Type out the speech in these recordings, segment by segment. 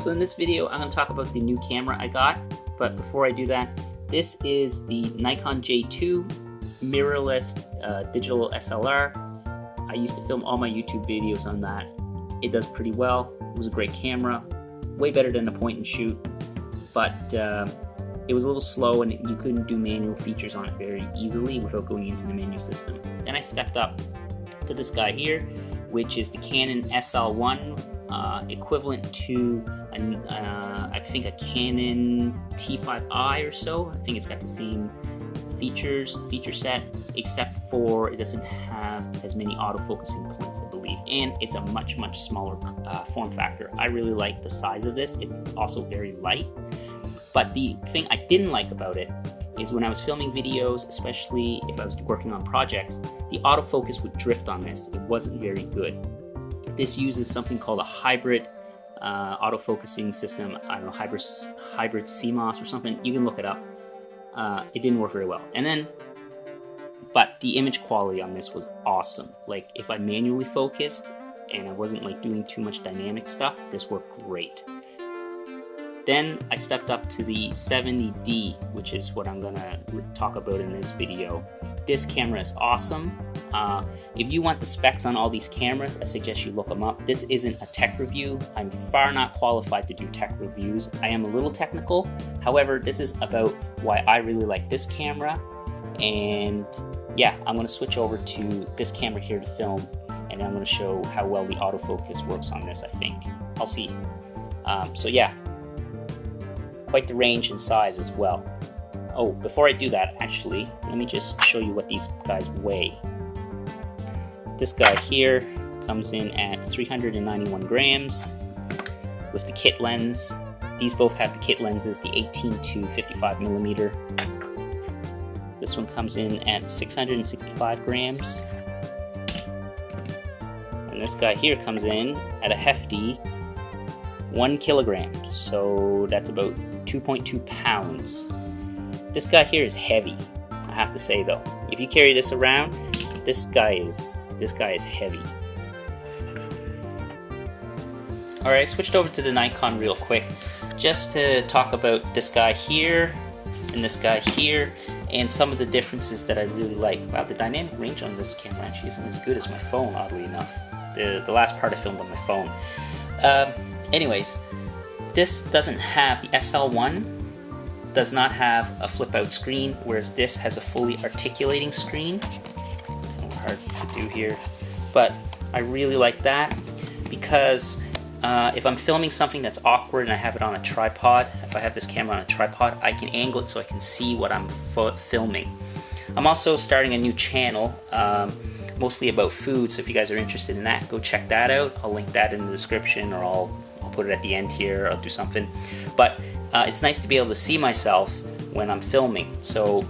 So in this video, I'm going to talk about the new camera I got, but before I do that, this is the Nikon J2 mirrorless digital SLR. I used to film all my YouTube videos on that. It does pretty well. It was a great camera, way better than the point and shoot, but it was a little slow and you couldn't do manual features on it very easily without going into the menu system. Then I stepped up to this guy here, which is the Canon SL1, equivalent to I think a Canon T5i or so. I think it's got the same feature set, except for it doesn't have as many autofocusing points, I believe, and it's a much smaller form factor. I really like the size of this. It's also very light, but the thing I didn't like about it is when I was filming videos, especially if I was working on projects, the autofocus would drift on this. It wasn't very good. This uses something called a hybrid autofocusing system. I don't know, hybrid CMOS or something. You can look it up. It didn't work very well. But the image quality on this was awesome. Like if I manually focused and I wasn't like doing too much dynamic stuff, this worked great. Then I stepped up to the 70D, which is what I'm gonna talk about in this video. This camera is awesome. If you want the specs on all these cameras, I suggest you look them up. This isn't a tech review. I'm far not qualified to do tech reviews. I am a little technical. However, this is about why I really like this camera. And yeah, I'm gonna switch over to this camera here to film, and I'm gonna show how well the autofocus works on this, I think. I'll see. So yeah, quite the range and size as well. Oh, before I do that, actually, let me just show you what these guys weigh. This guy here comes in at 391 grams with the kit lens. These both have the kit lenses, the 18 to 55 millimeter. This one comes in at 665 grams. And this guy here comes in at a hefty 1 kilogram. So that's about 2.2 pounds. This guy here is heavy, I have to say though. If you carry this around, this guy is heavy. Alright, I switched over to the Nikon real quick just to talk about this guy here and this guy here and some of the differences that I really like. Wow, the dynamic range on this camera actually isn't as good as my phone, oddly enough. The last part I filmed on my phone. Anyways, this doesn't have, the SL1 does not have a flip out screen, whereas this has a fully articulating screen. Hard to do here, but I really like that because if I'm filming something that's awkward and I have it on a tripod, if I have this camera on a tripod, I can angle it so I can see what I'm filming. I'm also starting a new channel, mostly about food, so if you guys are interested in that, go check that out. I'll link that in the description, or I'll put it at the end here, I'll do something. But it's nice to be able to see myself when I'm filming. So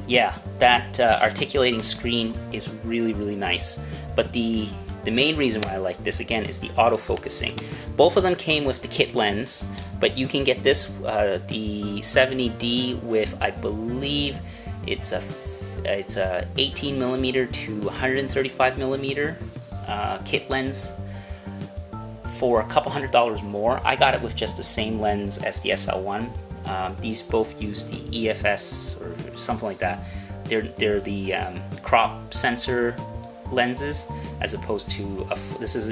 yeah, that articulating screen is really nice. But the main reason why I like this, again, is the autofocusing. Both of them came with the kit lens, but you can get this, the 70D with, I believe, it's a 18 millimeter to 135 millimeter kit lens for a couple $100 more. I got it with just the same lens as the SL1. These both use the EFS or something like that. They're the crop sensor lenses, as opposed to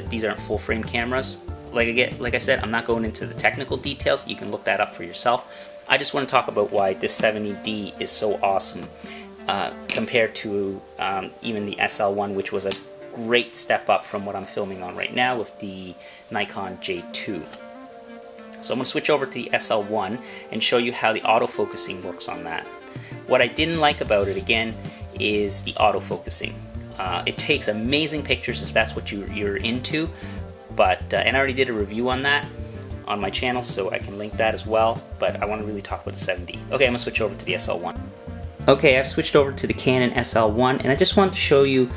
these aren't full frame cameras. Like I said, I'm not going into the technical details. You can look that up for yourself. I just want to talk about why this 70D is so awesome compared to even the SL1, which was a great step up from what I'm filming on right now with the Nikon J2. So I'm going to switch over to the SL1 and show you how the autofocusing works on that. What I didn't like about it, again, is the autofocusing. It takes amazing pictures if that's what you're into, but and I already did a review on that on my channel, so I can link that as well, but I want to really talk about the 70D. Okay, I'm going to switch over to the SL1. Okay, I've switched over to the Canon SL1, and I just want to show you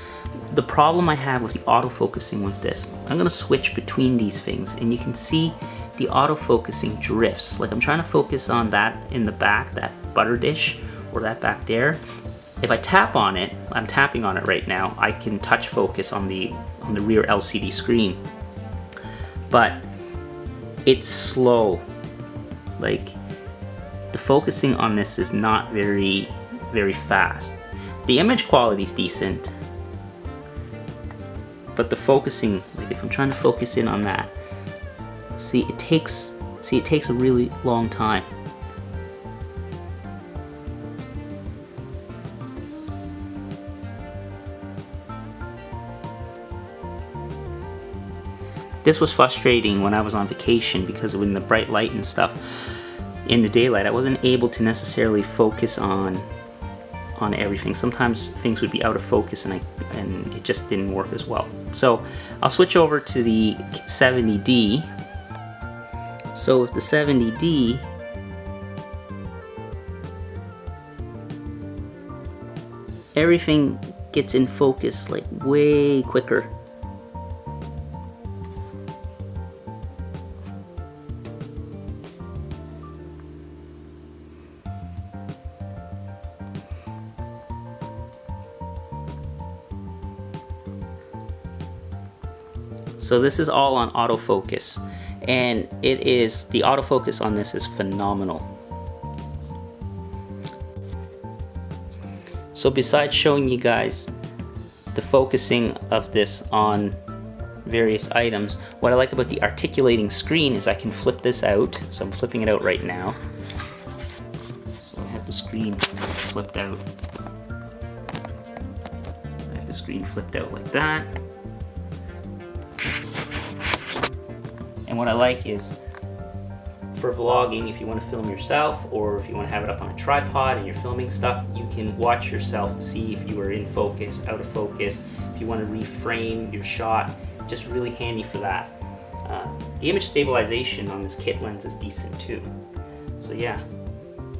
the problem I have with the autofocusing with this. I'm going to switch between these things, and you can see the autofocusing drifts. Like I'm trying to focus on that in the back, that butter dish, or that back there. If I tap on it, I'm tapping on it right now, I can touch focus on the rear LCD screen. But it's slow. Like, the focusing on this is not very fast. The image quality is decent, but the focusing, like if I'm trying to focus in on that, see it takes a really long time. This was frustrating when I was on vacation because in the bright light and stuff, in the daylight, I wasn't able to necessarily focus on everything. Sometimes things would be out of focus and it just didn't work as well. So I'll switch over to the 70D. So with the 70D, everything gets in focus like way quicker. So this is all on autofocus, and the autofocus on this is phenomenal. So besides showing you guys the focusing of this on various items, what I like about the articulating screen is I can flip this out. So I'm flipping it out right now. So I have the screen flipped out. I have the screen flipped out like that. And what I like is, for vlogging, if you want to film yourself or if you want to have it up on a tripod and you're filming stuff, you can watch yourself to see if you are in focus, out of focus, if you want to reframe your shot. Just really handy for that. The image stabilization on this kit lens is decent too. So yeah,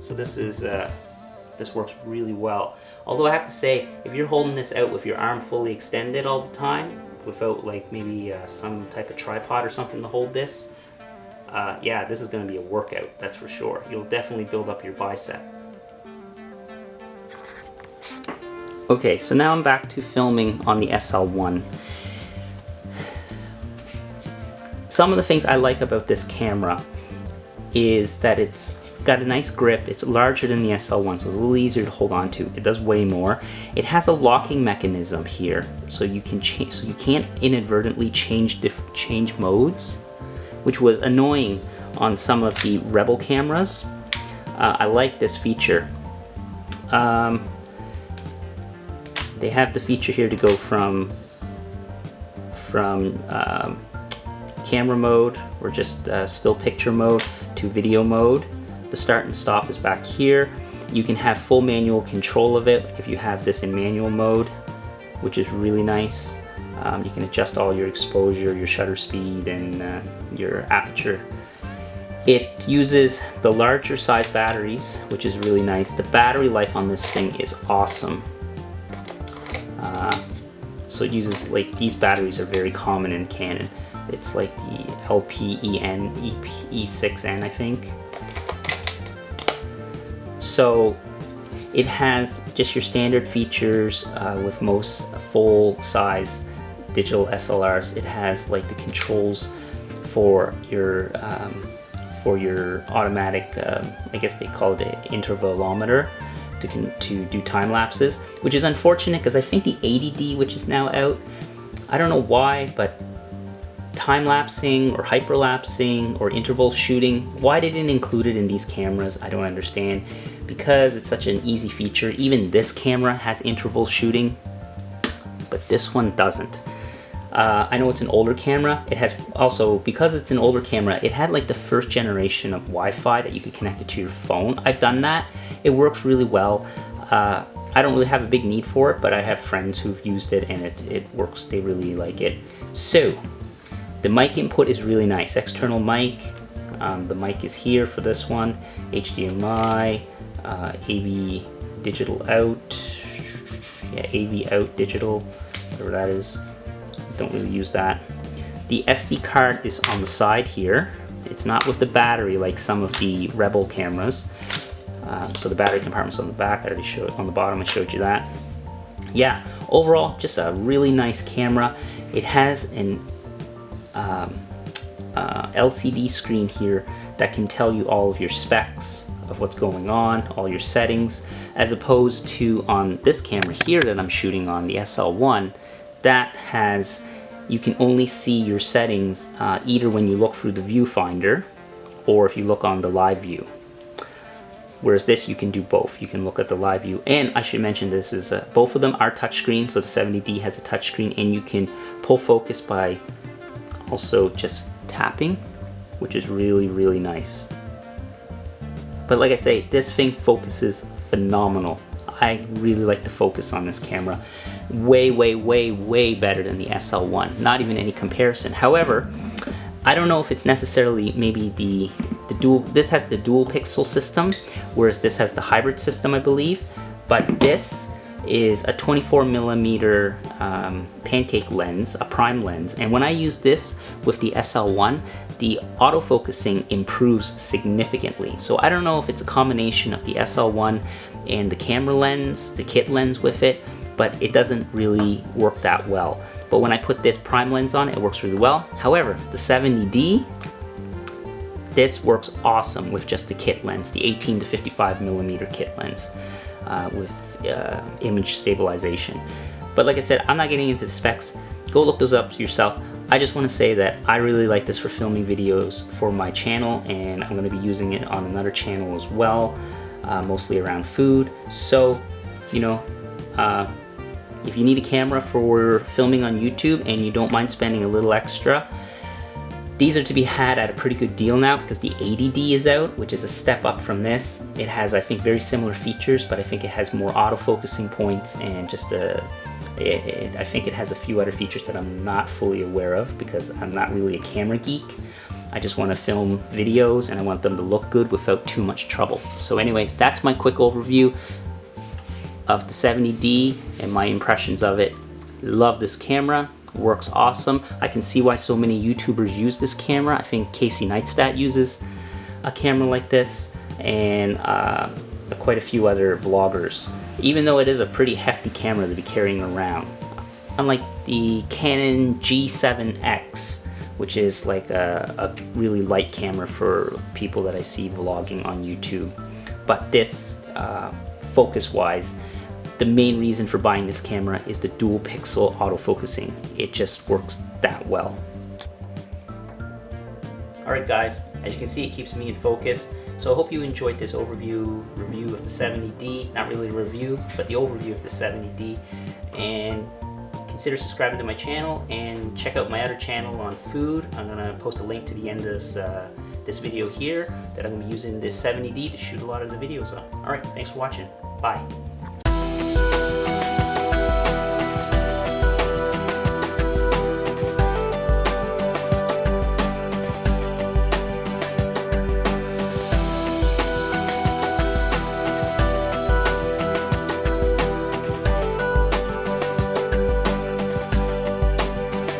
so this works really well. Although I have to say, if you're holding this out with your arm fully extended all the time, without like maybe some type of tripod or something to hold this, yeah, this is going to be a workout, that's for sure. You'll definitely build up your bicep. Okay, so now I'm back to filming on the SL1. Some of the things I like about this camera is that it's got a nice grip. It's larger than the SL1, so it's a little easier to hold on to. It does weigh more. It has a locking mechanism here, so you can change. So you can't inadvertently change modes, which was annoying on some of the Rebel cameras. I like this feature. They have the feature here to go from camera mode or just still picture mode to video mode. The start and stop is back here. You can have full manual control of it if you have this in manual mode, which is really nice. You can adjust all your exposure, your shutter speed, and your aperture. It uses the larger size batteries, which is really nice. The battery life on this thing is awesome. So it uses, like, these batteries are very common in Canon. It's like the LPEN, E6N, I think. So it has just your standard features with most full-size digital SLRs. It has like the controls for your automatic, I guess they call it an intervalometer, to do time lapses, which is unfortunate because I think the 80D, which is now out, I don't know why, but time-lapsing or hyperlapsing or interval shooting, why they didn't include it in these cameras, I don't understand, because it's such an easy feature. Even this camera has interval shooting, but this one doesn't. I know it's an older camera. It has also, because it's an older camera, it had like the first generation of Wi-Fi that you could connect it to your phone. I've done that. It works really well. I don't really have a big need for it, but I have friends who've used it and it works. They really like it. So the mic input is really nice. External mic. The mic is here for this one. HDMI, AV digital out. Yeah, AV out digital, whatever that is. Don't really use that. The SD card is on the side here. It's not with the battery like some of the Rebel cameras. So the battery compartment's on the back. I already showed on the bottom. I showed you that. Yeah, overall, just a really nice camera. It has a LCD screen here that can tell you all of your specs of what's going on, all your settings, as opposed to on this camera here that I'm shooting on, the SL1, that has, you can only see your settings either when you look through the viewfinder or if you look on the live view. Whereas this, you can do both. You can look at the live view, and I should mention this is both of them are touchscreen. So the 70D has a touchscreen, and you can pull focus by also just tapping, which is really, really nice. But like I say, this thing focuses phenomenal. I really like the focus on this camera. Way, way, way, way better than the SL1. Not even any comparison. However, I don't know if it's necessarily maybe the dual, this has the dual pixel system, whereas this has the hybrid system, I believe. But this is a 24mm pancake lens, a prime lens. And when I use this with the SL1, the autofocusing improves significantly. So I don't know if it's a combination of the SL1 and the camera lens, the kit lens with it, but it doesn't really work that well. But when I put this prime lens on, it works really well. However, the 70D, this works awesome with just the kit lens, the 18 to 55mm kit lens with image stabilization. But like I said, I'm not getting into the specs. Go look those up yourself. I just want to say that I really like this for filming videos for my channel, and I'm going to be using it on another channel as well, mostly around food. So, you know, if you need a camera for filming on YouTube and you don't mind spending a little extra, these are to be had at a pretty good deal now because the 80D is out, which is a step up from this. It has, I think, very similar features, but I think it has more autofocusing points and just I think it has a few other features that I'm not fully aware of because I'm not really a camera geek. I just want to film videos and I want them to look good without too much trouble. So anyways, that's my quick overview of the 70D and my impressions of it. Love this camera. Works awesome. I can see why so many YouTubers use this camera. I think Casey Neistat uses a camera like this, and quite a few other vloggers. Even though it is a pretty hefty camera to be carrying around. Unlike the Canon G7X, which is like a really light camera for people that I see vlogging on YouTube. But this, focus-wise, the main reason for buying this camera is the dual pixel autofocusing. It just works that well. Alright guys, as you can see, it keeps me in focus. So I hope you enjoyed this review of the 70D. Not really a review, but the overview of the 70D. And consider subscribing to my channel and check out my other channel on food. I'm gonna post a link to the end of this video here that I'm gonna be using this 70D to shoot a lot of the videos on. Alright, thanks for watching. Bye.